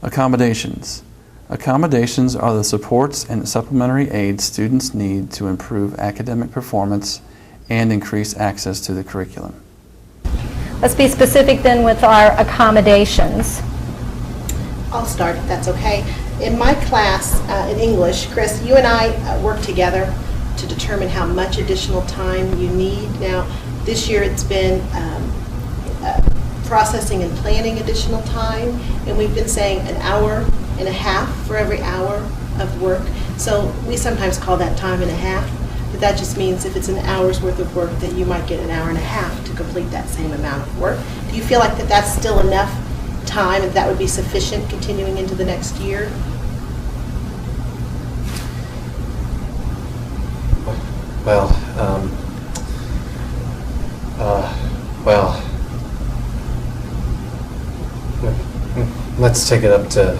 Accommodations. Accommodations are the supports and supplementary aids students need to improve academic performance and increase access to the curriculum. Let's be specific then with our accommodations. I'll start if that's okay. In my class in English, Chris, you and I work together to determine how much additional time you need. Now, this year it's been processing and planning additional time, and we've been saying an hour and a half for every hour of work. So we sometimes call that time and a half, but that just means if it's an hour's worth of work, that you might get an hour and a half to complete that same amount of work. Do you feel like that's still enough time and that would be sufficient continuing into the next year? Let's take it up to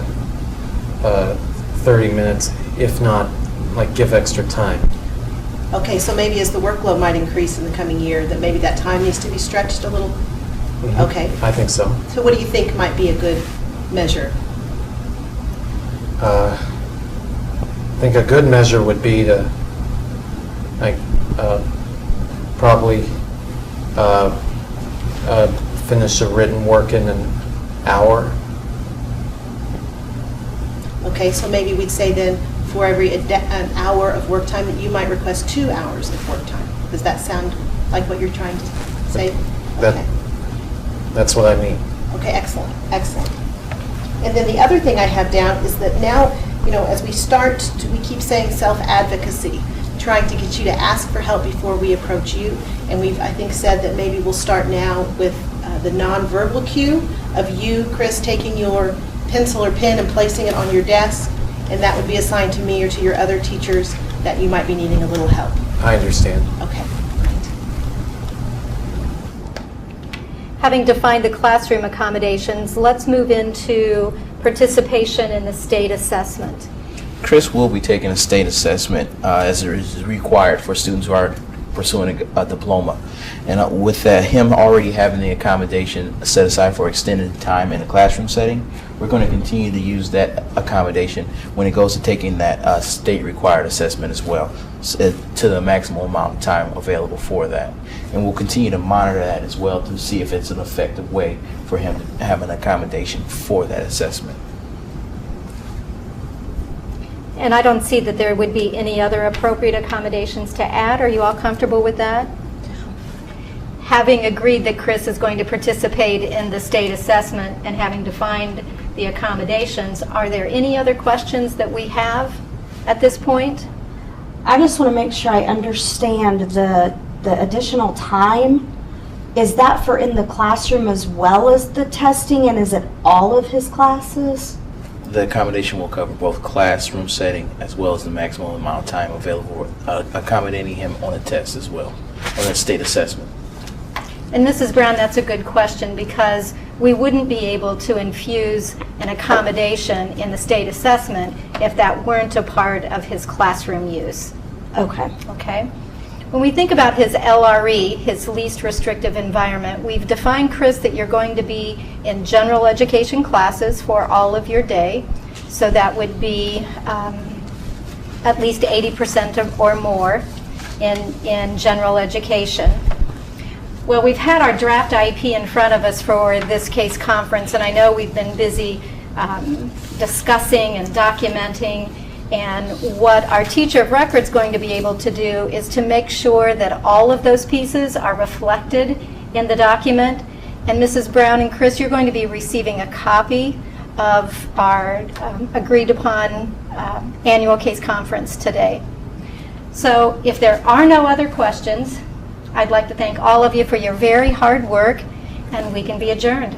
30 minutes, if not, like, give extra time. Okay, so maybe as the workload might increase in the coming year, that maybe that time needs to be stretched a little? Mm-hmm. Okay. I think so. So what do you think might be a good measure? I think a good measure would be to, like, probably finish a written work in an hour. Okay, so maybe we'd say then for every an hour of work time that you might request 2 hours of work time. Does that sound like what you're trying to say? Okay. That's what I mean. Okay, excellent, excellent. And then the other thing I have down is that now, you know, as we start, we keep saying self-advocacy, trying to get you to ask for help before we approach you. And we've, I think, said that maybe we'll start now with the nonverbal cue of you, Chris, taking your pencil or pen and placing it on your desk, and that would be a sign to me or to your other teachers that you might be needing a little help. I understand. Okay, great. Having defined the classroom accommodations, let's move into participation in the state assessment. Chris will be taking a state assessment as it is required for students who are pursuing a diploma. And with him already having the accommodation set aside for extended time in a classroom setting, we're going to continue to use that accommodation when it goes to taking that state required assessment as well, to the maximum amount of time available for that. And we'll continue to monitor that as well to see if it's an effective way for him to have an accommodation for that assessment. And I don't see that there would be any other appropriate accommodations to add. Are you all comfortable with that? Having agreed that Chris is going to participate in the state assessment and having defined the accommodations, are there any other questions that we have at this point? I just want to make sure I understand the additional time. Is that for in the classroom as well as the testing, and is it all of his classes? The accommodation will cover both classroom setting as well as the maximum amount of time available, accommodating him on a test as well, on a state assessment. And Mrs. Brown, that's a good question, because we wouldn't be able to infuse an accommodation in the state assessment if that weren't a part of his classroom use. Okay. Okay? When we think about his LRE, his least restrictive environment, we've defined, Chris, that you're going to be in general education classes for all of your day. So that would be at least 80% or more in general education. Well, we've had our draft IEP in front of us for this case conference, and I know we've been busy discussing and documenting. And what our teacher of record is going to be able to do is to make sure that all of those pieces are reflected in the document. And Mrs. Brown and Chris, you're going to be receiving a copy of our agreed upon annual case conference today. So if there are no other questions, I'd like to thank all of you for your very hard work, and we can be adjourned.